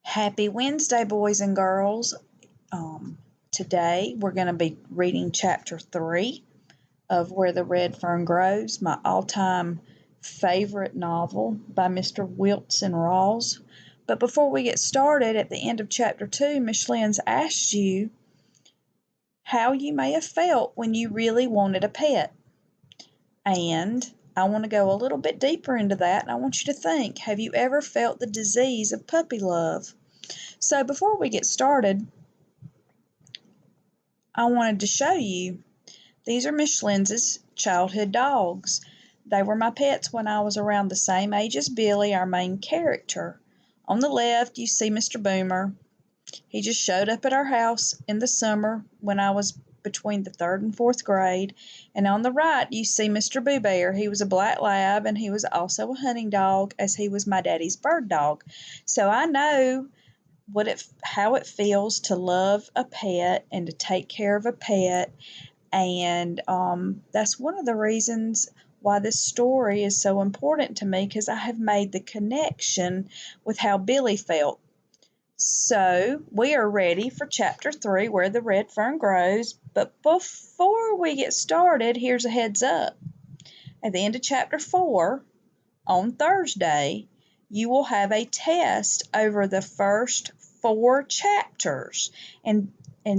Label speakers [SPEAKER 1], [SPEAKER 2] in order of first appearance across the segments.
[SPEAKER 1] Happy Wednesday, boys and girls. Today we're going to be reading Chapter 3 of Where the Red Fern Grows, my all-time favorite novel by Mr. Wilson Rawls. But before we get started, at the end of Chapter 2, Miss Lynn's asked you how you may have felt when you really wanted a pet. And I want to go a little bit deeper into that, and I want you to think, have you ever felt the disease of puppy love? So before we get started, I wanted to show you, these are Miss Lynn's childhood dogs. They were my pets when I was around the same age as Billy, our main character. On the left, you see Mr. Boomer. He just showed up at our house in the summer when I was between the 3rd and 4th grade. And on the right, you see Mr. Boo Bear. He was a black lab, and he was also a hunting dog, as he was my daddy's bird dog. So I know how it feels to love a pet and to take care of a pet, and that's one of the reasons why this story is so important to me, because I have made the connection with how Billy felt. So we are ready for Chapter 3, Where the Red Fern Grows, but before we get started, here's a heads up. At the end of Chapter 4, on Thursday, you will have a test over the first 4 chapters, and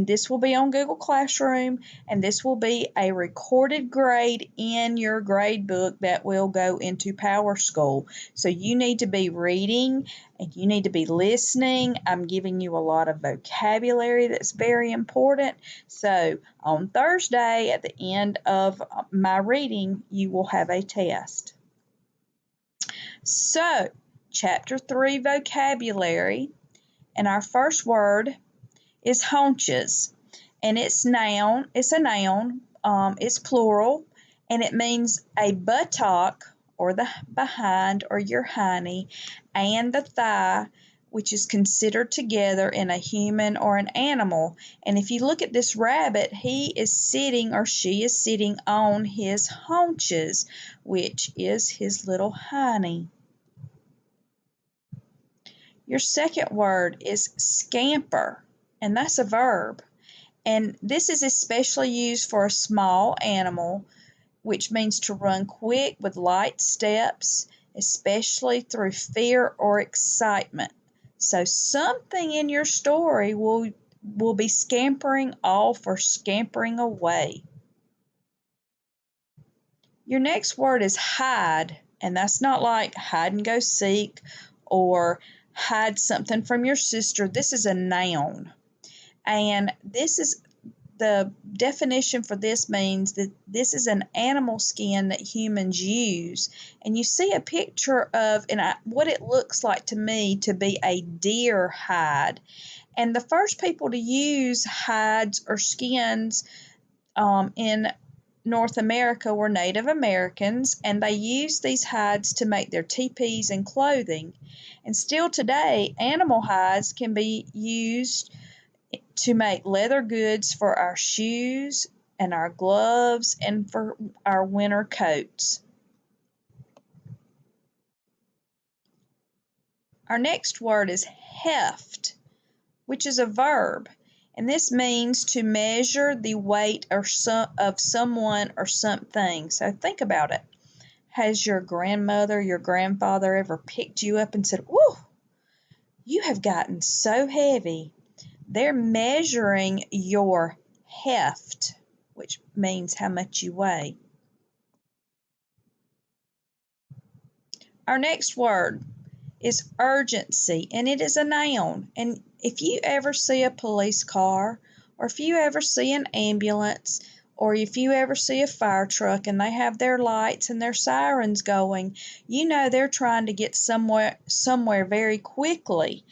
[SPEAKER 1] this will be on Google Classroom, and this will be a recorded grade in your grade book that will go into Power School. So you need to be reading and you need to be listening. I'm giving you a lot of vocabulary that's very important. So on Thursday, at the end of my reading, you will have a test. So, Chapter 3 vocabulary, and our first word is haunches, and it's a noun, it's plural, and it means a buttock, or the behind, or your hiney, and the thigh, which is considered together in a human or an animal. And if you look at this rabbit, he is sitting, or she is sitting on his haunches, which is his little hiney. Your second word is scamper, and that's a verb. And this is especially used for a small animal, which means to run quick with light steps, especially through fear or excitement. So something in your story will be scampering off or scampering away. Your next word is hide, and that's not like hide and go seek or hide something from your sister. This is a noun. And this is the definition for this, means that this is an animal skin that humans use. And you see a picture of what it looks like to me to be a deer hide. And the first people to use hides or skins in North America were Native Americans, and they used these hides to make their teepees and clothing. And still today, animal hides can be used to make leather goods for our shoes and our gloves and for our winter coats. Our next word is heft, which is a verb. And this means to measure the weight of someone or something. So think about it. Has your grandmother, your grandfather ever picked you up and said, "Whoa, you have gotten so heavy"? They're measuring your heft, which means how much you weigh. Our next word is urgency, and it is a noun. And if you ever see a police car, or if you ever see an ambulance, or if you ever see a fire truck and they have their lights and their sirens going, you know they're trying to get somewhere very quickly.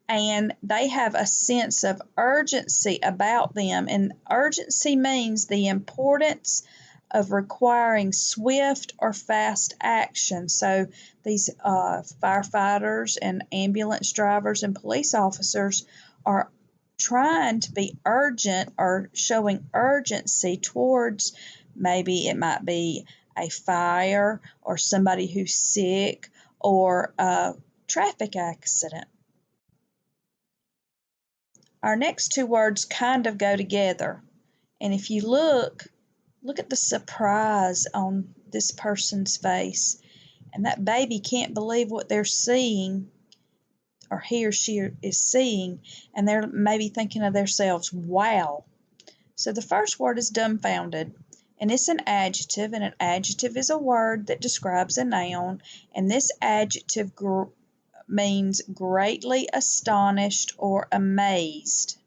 [SPEAKER 1] And they have a sense of urgency about them. And urgency means the importance of requiring swift or fast action. So these firefighters and ambulance drivers and police officers are trying to be urgent or showing urgency towards, maybe it might be a fire or somebody who's sick or a traffic accident. Our next two words kind of go together. And if you look at the surprise on this person's face. And that baby can't believe what they're seeing, or he or she is seeing, and they're maybe thinking of themselves, wow. So the first word is dumbfounded, and it's an adjective, and an adjective is a word that describes a noun, and this adjective means greatly astonished or amazed.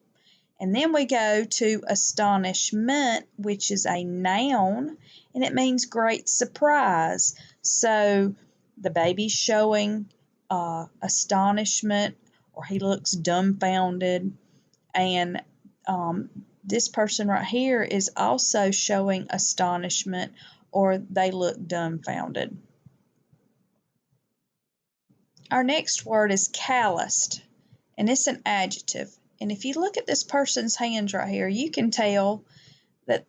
[SPEAKER 1] And then we go to astonishment, which is a noun, and it means great surprise. So the baby's showing astonishment, or he looks dumbfounded, and this person right here is also showing astonishment, or they look dumbfounded. Our next word is calloused, and it's an adjective. And if you look at this person's hands right here, you can tell that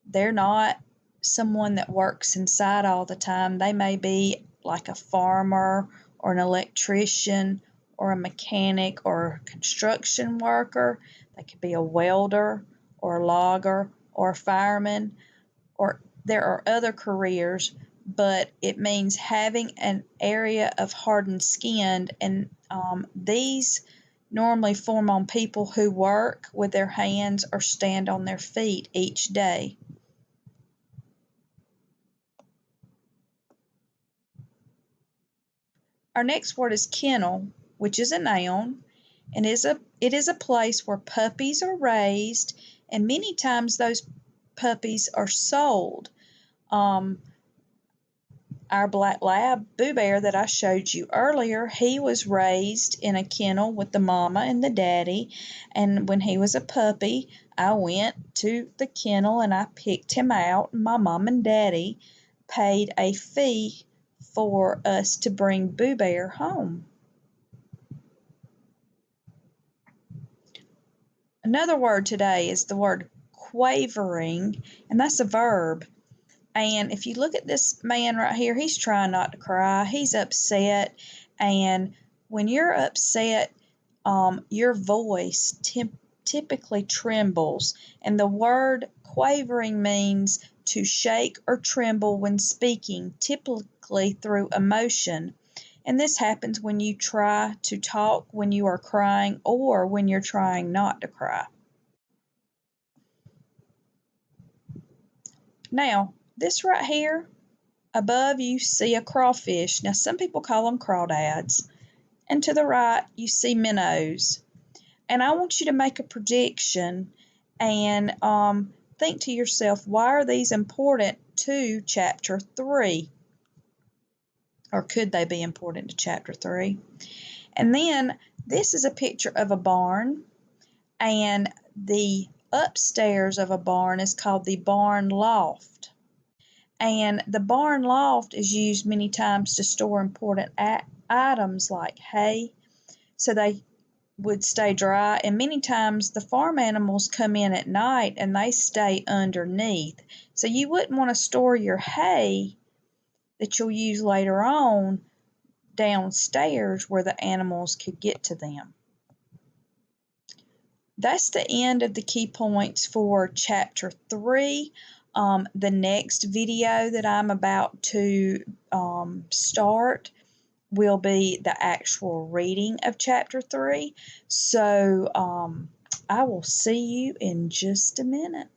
[SPEAKER 1] they're not someone that works inside all the time. They may be like a farmer or an electrician or a mechanic or a construction worker. They could be a welder or a logger or a fireman, or there are other careers, but it means having an area of hardened skin, and these normally form on people who work with their hands or stand on their feet each day. Our next word is kennel, which is a noun, and it is a place where puppies are raised, and many times those puppies are sold. Our black lab, Boo Bear, that I showed you earlier, he was raised in a kennel with the mama and the daddy, and when he was a puppy, I went to the kennel and I picked him out, and my mom and daddy paid a fee for us to bring Boo Bear home. Another word today is the word quavering, and that's a verb. And if you look at this man right here, he's trying not to cry. He's upset. And when you're upset, your voice typically trembles. And the word quavering means to shake or tremble when speaking, typically through emotion. And this happens when you try to talk when you are crying or when you're trying not to cry. Now, this right here, above you see a crawfish. Now, some people call them crawdads. And to the right, you see minnows. And I want you to make a prediction and think to yourself, why are these important to Chapter 3? Or could they be important to Chapter 3? And then this is a picture of a barn, and the upstairs of a barn is called the barn loft. And the barn loft is used many times to store important items like hay, so they would stay dry. And many times the farm animals come in at night and they stay underneath. So you wouldn't want to store your hay that you'll use later on downstairs where the animals could get to them. That's the end of the key points for Chapter 3. The next video that I'm about to start will be the actual reading of Chapter 3. So I will see you in just a minute.